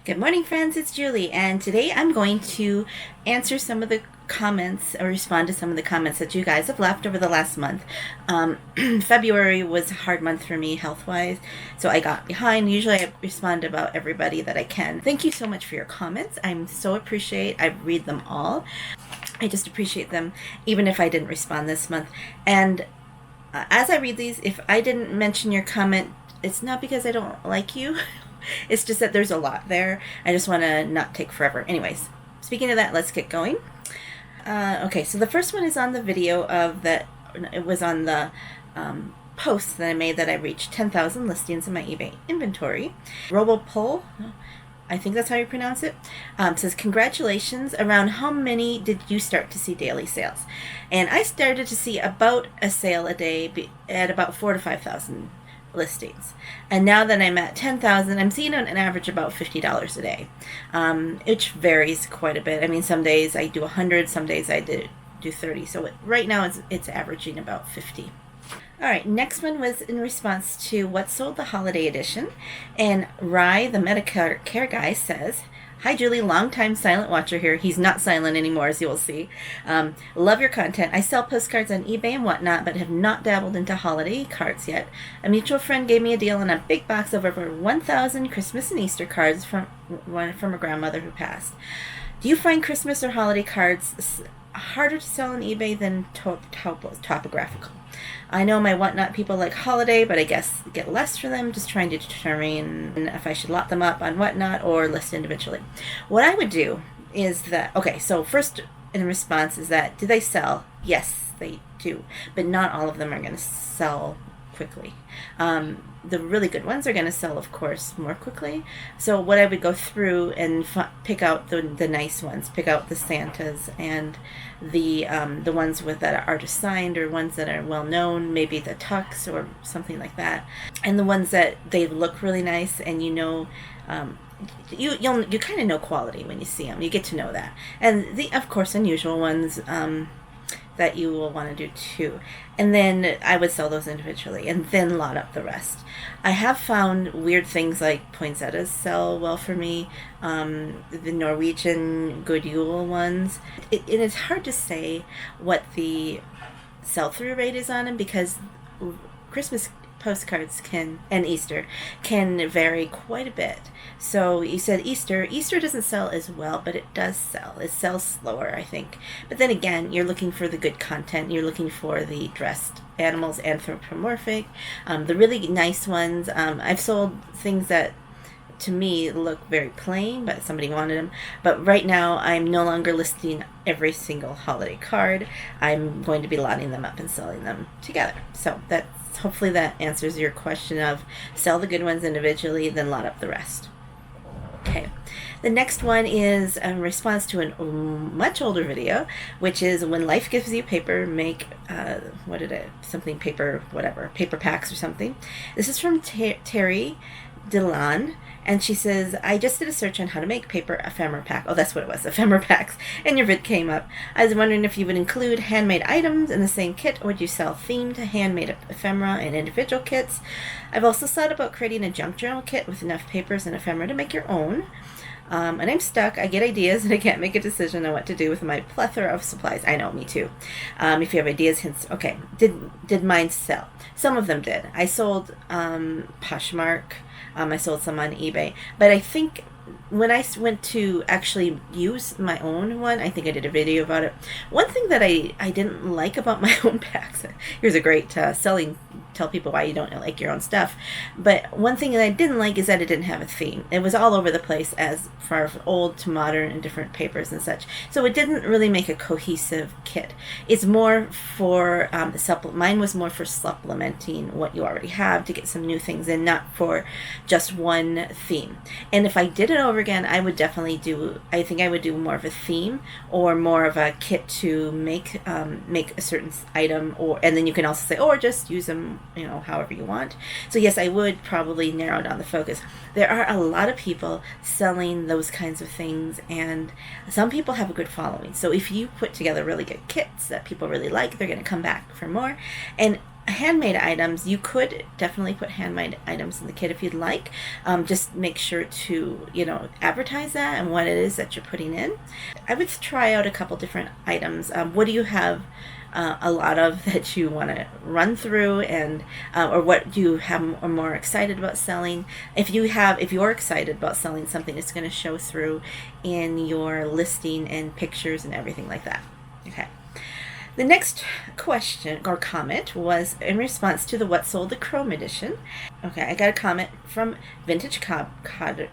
Good morning, friends. It's Julie, and today I'm going to answer some of the comments or respond to some of the comments that you guys have left over the last month. February was a hard month for me health-wise, so I got behind. Usually I respond to about everybody that I can. Thank you so much for your comments. I'm so appreciate. I read them all. I just appreciate them, even if I didn't respond this month. And as I read these, if I didn't mention your comment, it's not because I don't like you. It's just that there's a lot there. I just want to not take forever. Anyways, speaking of that, let's get going. Okay, so the first one is on the video of that. It was on the post that I made that I reached 10,000 listings in my eBay inventory. RoboPull, I think that's how you pronounce it, says, congratulations. Around how many did you start to see daily sales? And I started to see about a sale a day at about 4,000 to 5,000 listings, and now that I'm at 10,000, I'm seeing an average about $50 a day, which varies quite a bit. I mean, some days I do 100, some days I do 30. So right now it's averaging about 50. All right, next one was in response to what sold the holiday edition, and Rye, the Medicare care guy, says, hi, Julie, long-time silent watcher here. He's not silent anymore, as you will see. Love your content. I sell postcards on eBay and whatnot, but have not dabbled into holiday cards yet. A mutual friend gave me a deal on a big box of over 1,000 Christmas and Easter cards from a grandmother who passed. Do you find Christmas or holiday cards harder to sell on eBay than topographical? I know my whatnot people like holiday, but I guess get less for them, just trying to determine if I should lot them up on whatnot or list individually. What I would do is that, okay, so first in response is that, do they sell? Yes, they do, but not all of them are going to sell quickly. The really good ones are going to sell, of course, more quickly. So what I would go through and pick out the nice ones, pick out the Santas and the ones that are artist signed, or ones that are well known, maybe the Tux or something like that, and the ones that they look really nice, and you kind of know quality when you see them. You get to know that, and the of course unusual ones that you will want to do too. And then I would sell those individually and then lot up the rest. I have found weird things like poinsettias sell well for me, the Norwegian good Yule ones. And it's hard to say what the sell-through rate is on them, because Christmas postcards and Easter can vary quite a bit. So you said Easter doesn't sell as well, but it does sell. It sells slower, I think. But then again, you're looking for the good content. You're looking for the dressed animals, anthropomorphic, the really nice ones. I've sold things that to me look very plain, but somebody wanted them. But right now I'm no longer listing every single holiday card. I'm going to be lotting them up and selling them together. So hopefully that answers your question of sell the good ones individually, then lot up the rest. Okay, the next one is a response to a much older video, which is when life gives you paper, make paper packs or something. This is from Terry Dillon, and she says, I just did a search on how to make paper ephemera pack. Oh, that's what it was, ephemera packs. And your vid came up. I was wondering if you would include handmade items in the same kit, or would you sell themed handmade ephemera and individual kits? I've also thought about creating a junk journal kit with enough papers and ephemera to make your own. And I'm stuck. I get ideas and I can't make a decision on what to do with my plethora of supplies. I know, me too. If you have ideas, hints. Okay, did mine sell? Some of them did. I sold Poshmark. I sold some on eBay, but I think when I went to actually use my own one, I think I did a video about it. One thing that I didn't like about my own packs, here's a great tell people why you don't like your own stuff. But one thing that I didn't like is that it didn't have a theme. It was all over the place, as far from old to modern and different papers and such. So it didn't really make a cohesive kit. It's more for mine was more for supplementing what you already have to get some new things in, not for just one theme. And if I did it over again, I would definitely I think I would do more of a theme or more of a kit to make a certain item, and then you can also say, or just use them, however you want. So yes, I would probably narrow down the focus. There are a lot of people selling those kinds of things, and some people have a good following. So if you put together really good kits that people really like, they're going to come back for more. And handmade items, you could definitely put handmade items in the kit if you'd like. Just make sure to, advertise that and what it is that you're putting in. I would try out a couple different items. What do you have a lot of that you want to run through, and or what do you have are more excited about selling? If you're excited about selling something, it's going to show through in your listing and pictures and everything like that. Okay. The next question or comment was in response to the What Sold the Chrome edition. Okay, I got a comment from Vintage Codger.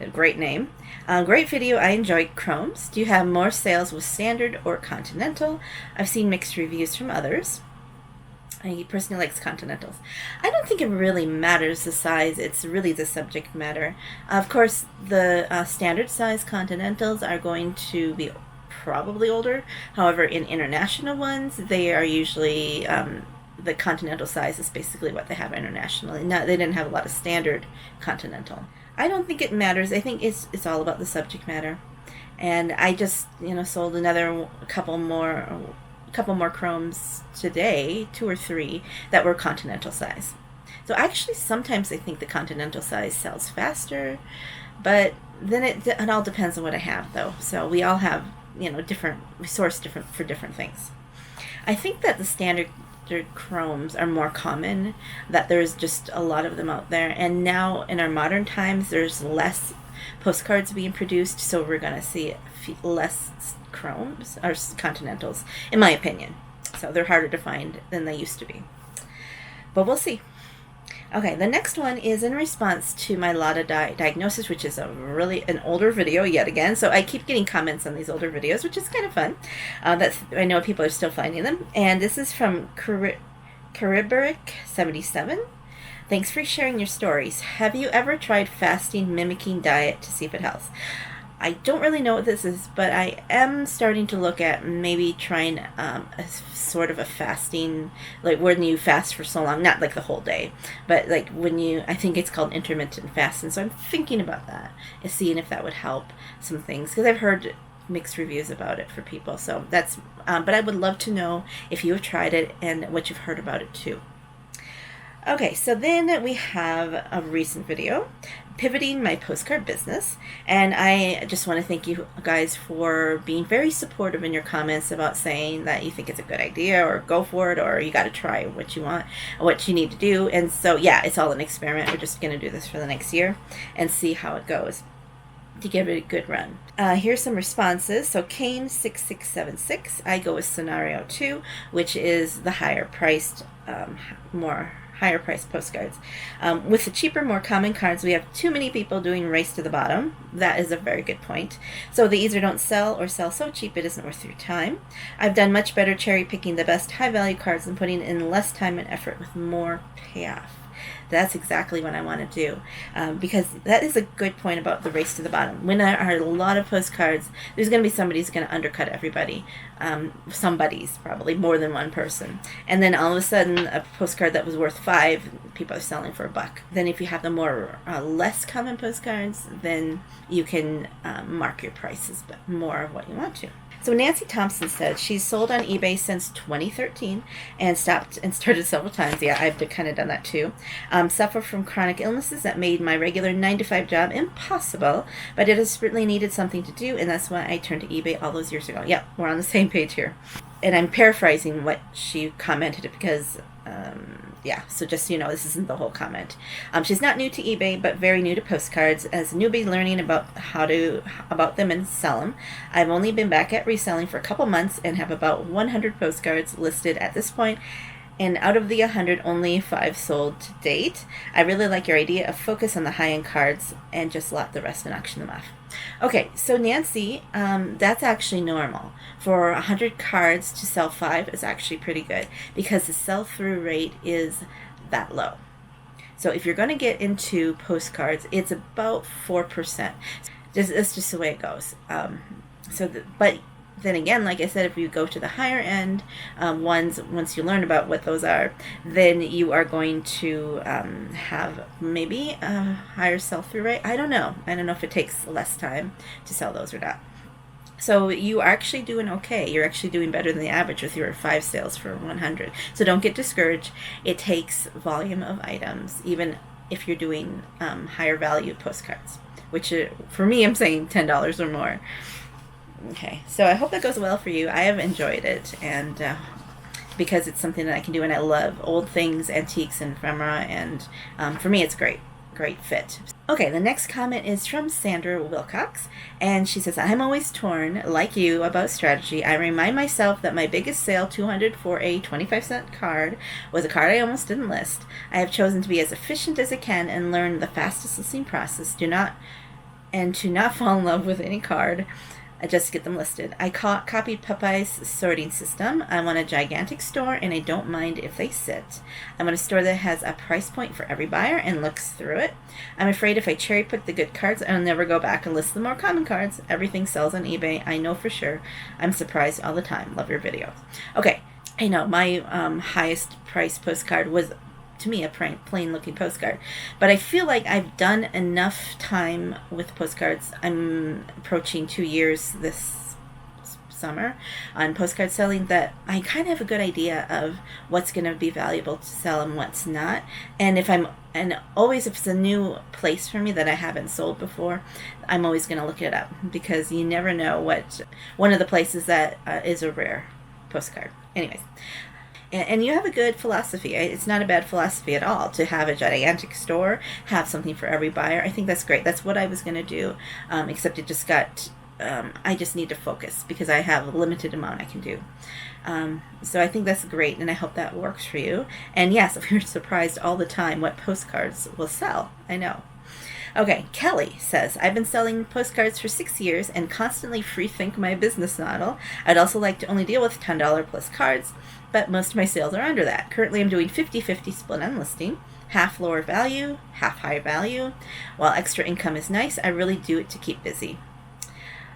A great name. Great video. I enjoy chromes. Do you have more sales with standard or continental? I've seen mixed reviews from others. He personally likes continentals. I don't think it really matters the size. It's really the subject matter. Of course, the standard size continentals are going to be probably older. However, in international ones, they are usually the continental size is basically what they have internationally. They didn't have a lot of standard continental. I don't think it matters. I think it's all about the subject matter. And I just sold a couple more chromes today, 2 or 3 that were continental size. So actually, sometimes I think the continental size sells faster, but then it all depends on what I have, though. So we all have different for different things. I think that the standard chromes are more common, that there's just a lot of them out there, and now in our modern times there's less postcards being produced, so we're going to see less chromes or continentals, in my opinion. So they're harder to find than they used to be, but we'll see. Okay, the next one is in response to my LADA diagnosis, which is an older video yet again. So I keep getting comments on these older videos, which is kind of fun. I know people are still finding them. And this is from Cariberic77. Thanks for sharing your stories. Have you ever tried fasting mimicking diet to see if it helps? I don't really know what this is, but I am starting to look at maybe trying a sort of a fasting, like when you fast for so long, not like the whole day, but like I think it's called intermittent fasting. So I'm thinking about that and seeing if that would help some things, because I've heard mixed reviews about it for people. So that's, but I would love to know if you have tried it and what you've heard about it too. Okay, so then we have a recent video, pivoting my postcard business, and I just want to thank you guys for being very supportive in your comments about saying that you think it's a good idea, or go for it, or you got to try what you need to do. And so yeah, it's all an experiment. We're just going to do this for the next year and see how it goes to give it a good run. Here's some responses. So Kane6676, I go with scenario 2, which is the higher priced postcards. With the cheaper, more common cards, we have too many people doing race to the bottom. That is a very good point. So they either don't sell or sell so cheap it isn't worth your time. I've done much better cherry picking the best high value cards and putting in less time and effort with more payoff. That's exactly what I want to do, because that is a good point about the race to the bottom. When there are a lot of postcards, there's going to be somebody who's going to undercut everybody. Somebody's probably more than one person. And then all of a sudden, a postcard that was worth $5, people are selling for $1. Then if you have the more less common postcards, then you can mark your prices more of what you want to. So Nancy Thompson said she's sold on eBay since 2013 and stopped and started several times. Yeah, I've kind of done that too. Suffer from chronic illnesses that made my regular 9-to-5 job impossible, but it desperately needed something to do, and that's why I turned to eBay all those years ago. Yep, we're on the same page here. And I'm paraphrasing what she commented because so just so you know, this isn't the whole comment. She's not new to eBay, but very new to postcards. As a newbie learning about about them and sell them, I've only been back at reselling for a couple months and have about 100 postcards listed at this point. And out of the 100, only 5 sold to date. I really like your idea of focus on the high-end cards and just let the rest and auction them off. Okay, so Nancy, that's actually normal. For 100 cards to sell 5 is actually pretty good because the sell-through rate is that low. So if you're going to get into postcards, it's about 4%. That's just the way it goes. But then again, like I said, if you go to the higher end ones, once you learn about what those are, then you are going to have maybe a higher sell-through rate. I don't know if it takes less time to sell those or not. So you are actually doing okay. You're actually doing better than the average with your 5 sales for 100. So don't get discouraged. It takes volume of items, even if you're doing higher value postcards, which for me, I'm saying $10 or more. Okay, so I hope that goes well for you. I have enjoyed it, and because it's something that I can do, and I love old things, antiques, and ephemera, and for me, it's great fit. Okay, the next comment is from Sandra Wilcox, and she says, I'm always torn, like you, about strategy. I remind myself that my biggest sale, 200 for a 25-cent card, was a card I almost didn't list. I have chosen to be as efficient as I can and learn the fastest listing process. To not fall in love with any card. Just get them listed. I copied Popeye's sorting system. I want a gigantic store, and I don't mind if they sit. I want a store that has a price point for every buyer and looks through it. I'm afraid if I cherry pick the good cards, I'll never go back and list the more common cards. Everything sells on eBay. I know for sure. I'm surprised all the time. Love your videos. Okay, I know my highest price postcard was, to me, a plain looking postcard, but I feel like I've done enough time with postcards. I'm approaching 2 years this summer on postcard selling that I kind of have a good idea of what's going to be valuable to sell and what's not. And if it's a new place for me that I haven't sold before, I'm always going to look it up, because you never know what one of the places that is a rare postcard. Anyways, and you have a good philosophy. It's not a bad philosophy at all to have a gigantic store, have something for every buyer. I think that's great. That's what I was going to do, except it just got, I just need to focus because I have a limited amount I can do. So I think that's great, and I hope that works for you. And yes, we're surprised all the time what postcards will sell. I know. Okay, Kelly says, I've been selling postcards for 6 years and constantly rethink my business model. I'd also like to only deal with $10 plus cards, but most of my sales are under that. Currently, I'm doing 50-50 split on listing, half lower value, half higher value. While extra income is nice, I really do it to keep busy.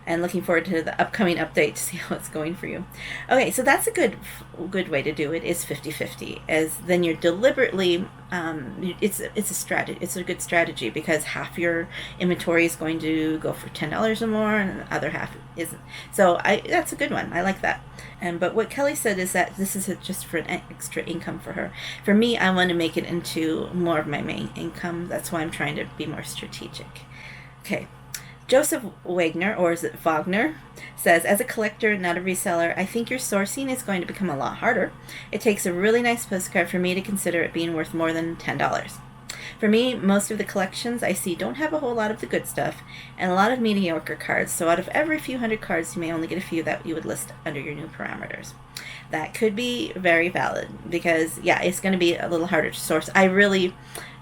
And looking forward to the upcoming update to see how it's going for you. Okay, so that's a good way to do it, is 50-50. As then you're deliberately, it's a strategy. It's a good strategy, because half your inventory is going to go for $10 or more, and the other half isn't. So that's a good one. I like that. But what Kelly said is that this is just for an extra income for her. For me, I want to make it into more of my main income. That's why I'm trying to be more strategic. Okay. Joseph Wagner, or is it Wagner, says, as a collector, not a reseller, I think your sourcing is going to become a lot harder. It takes a really nice postcard for me to consider it being worth more than $10. For me, most of the collections I see don't have a whole lot of the good stuff and a lot of mediocre cards, so out of every few hundred cards, you may only get a few that you would list under your new parameters. That could be very valid, because, yeah, it's going to be a little harder to source. I really,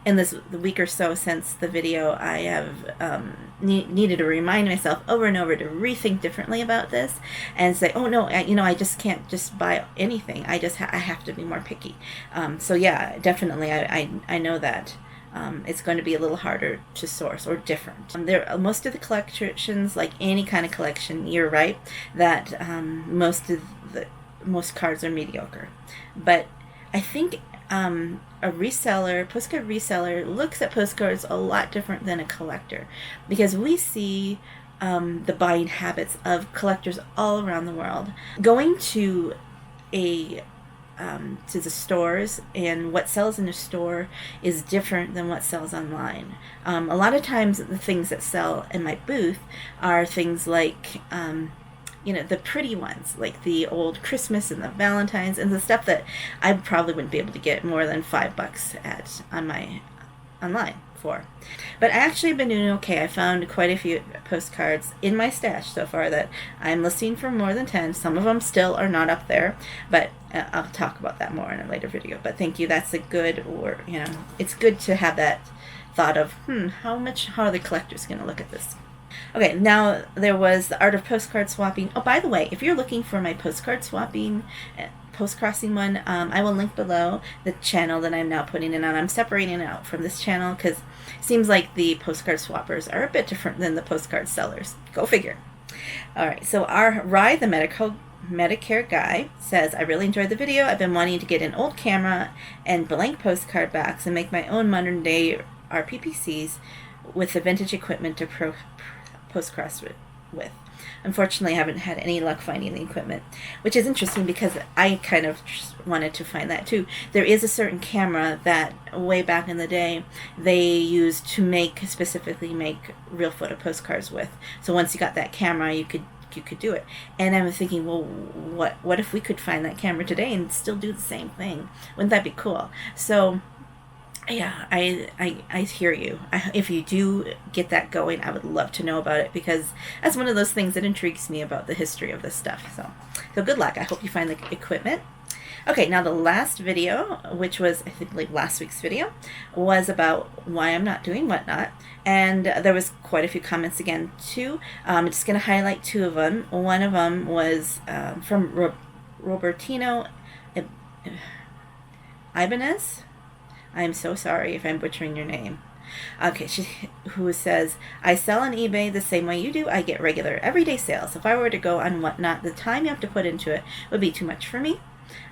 in this week or so since the video, I have needed to remind myself over and over to rethink differently about this and say, oh no, I just can't just buy anything. I have to be more picky. So yeah, definitely, I know that it's going to be a little harder to source, or different. Most of the collections, like any kind of collection, you're right that most cards are mediocre, but I think a postcard reseller looks at postcards a lot different than a collector, because we see the buying habits of collectors all around the world. Going to to the stores, and what sells in a store is different than what sells online. A lot of times the things that sell in my booth are things like the pretty ones, like the old Christmas and the Valentine's, and the stuff that I probably wouldn't be able to get more than $5 on my online for. But I actually have been doing okay. I found quite a few postcards in my stash so far that I'm listing for more than 10. Some of them still are not up there, but I'll talk about that more in a later video. But thank you. That's a good, it's good to have that thought of, how are the collectors going to look at this? Okay, now there was the art of postcard swapping. Oh, by the way, if you're looking for my postcard swapping, post-crossing one, I will link below the channel that I'm now putting it on. I'm separating it out from this channel because it seems like the postcard swappers are a bit different than the postcard sellers. Go figure. All right, so our Rye, the Medicare guy, says, I really enjoyed the video. I've been wanting to get an old camera and blank postcard backs and make my own modern day RPPCs with the vintage equipment to post-cross with. unfortunately I haven't had any luck finding the equipment, which is interesting because I kind of just wanted to find that too. There is a certain camera that way back in the day they used to specifically make real photo postcards with. So once you got that camera, you could do it. And I'm thinking, well, what if we could find that camera today and still do the same thing? Wouldn't that be cool? So yeah, I hear you. If you do get that going, I would love to know about it, because that's one of those things that intrigues me about the history of this stuff. So good luck. I hope you find the equipment. Okay, now the last video, which was, I believe, last week's video, was about why I'm not doing Whatnot. And there was quite a few comments again, too. I'm just going to highlight two of them. One of them was from Robertino Ibanez. I'm so sorry if I'm butchering your name. Okay, who says, I sell on eBay the same way you do. I get regular everyday sales. If I were to go on Whatnot, the time you have to put into it would be too much for me.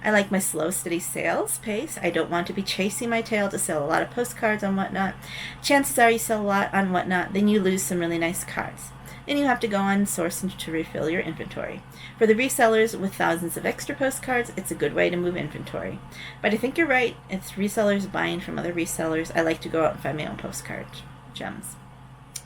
I like my slow, steady sales pace. I don't want to be chasing my tail to sell a lot of postcards on Whatnot. Chances are you sell a lot on Whatnot, then you lose some really nice cards. Then you have to go on sourcing to refill your inventory. For the resellers with thousands of extra postcards, it's a good way to move inventory. But I think you're right. It's resellers buying from other resellers. I like to go out and find my own postcard gems.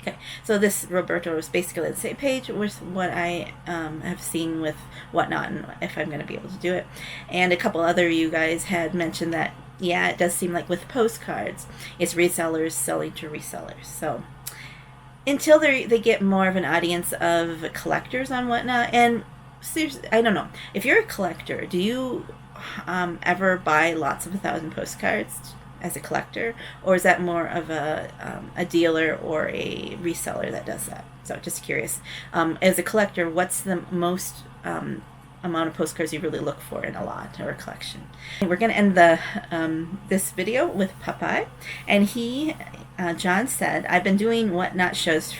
Okay, so this Roberto is basically the same page with what I have seen with Whatnot, and if I'm going to be able to do it. And a couple other you guys had mentioned that, yeah, it does seem like with postcards, it's resellers selling to resellers. So until they get more of an audience of collectors on Whatnot, and seriously, I don't know, if you're a collector, do you ever buy lots of 1,000 postcards as a collector, or is that more of a dealer or a reseller that does that? So just curious. As a collector, what's the most amount of postcards you really look for in a lot or a collection? And we're going to end this video with Popeye, and John said, I've been doing Whatnot shows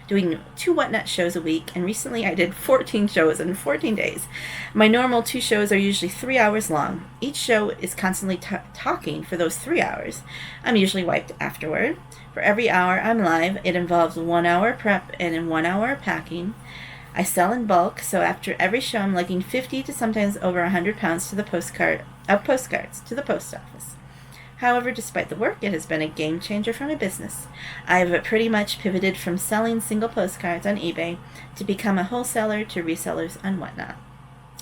doing 2 Whatnot shows a week, and recently I did 14 shows in 14 days. My normal 2 shows are usually 3 hours long. Each show is constantly talking for those 3 hours. I'm usually wiped afterward. For every hour I'm live, it involves 1 hour prep and 1 hour packing. I sell in bulk, so after every show I'm lugging 50 to sometimes over 100 pounds to the postcards to the post office. However, despite the work, it has been a game changer for my business. I've pretty much pivoted from selling single postcards on eBay to become a wholesaler to resellers on Whatnot.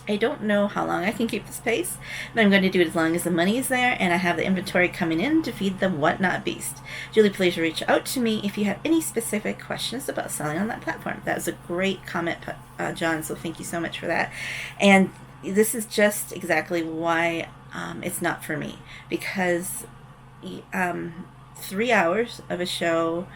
I don't know how long I can keep this pace, but I'm going to do it as long as the money is there and I have the inventory coming in to feed the Whatnot beast. Julie, please reach out to me if you have any specific questions about selling on that platform. That was a great comment, John, so thank you so much for that. And this is just exactly why it's not for me, because 3 hours of a show,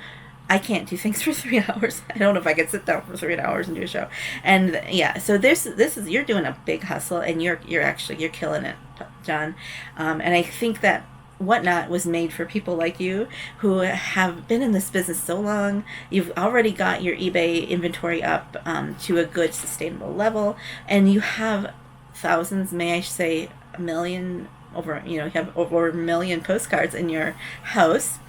I can't do things for 3 hours. I don't know if I could sit down for 3 hours and do a show. And yeah, so this is, you're doing a big hustle, and you're killing it, John. And I think that Whatnot was made for people like you who have been in this business so long. You've already got your eBay inventory up to a good sustainable level, and you have thousands, may I say a million, you have over 1 million postcards in your house.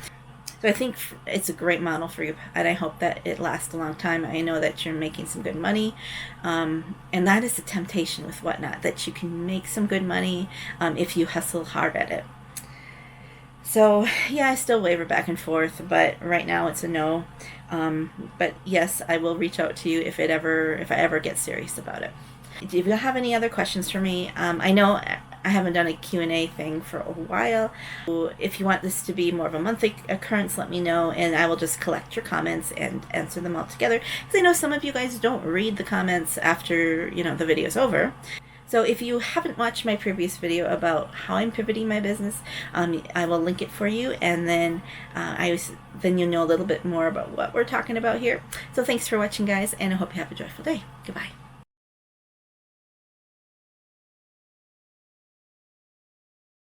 So I think it's a great model for you, and I hope that it lasts a long time. I know that you're making some good money, and that is the temptation with Whatnot, that you can make some good money if you hustle hard at it. So yeah, I still waver back and forth, but right now it's a no. But yes, I will reach out to you if I ever get serious about it. Do you have any other questions for me? I know I haven't done a Q&A thing for a while. If you want this to be more of a monthly occurrence, let me know, and I will just collect your comments and answer them all together. Because I know some of you guys don't read the comments after the video's over. So if you haven't watched my previous video about how I'm pivoting my business, I will link it for you, and then then you'll know a little bit more about what we're talking about here. So thanks for watching, guys, and I hope you have a joyful day. Goodbye.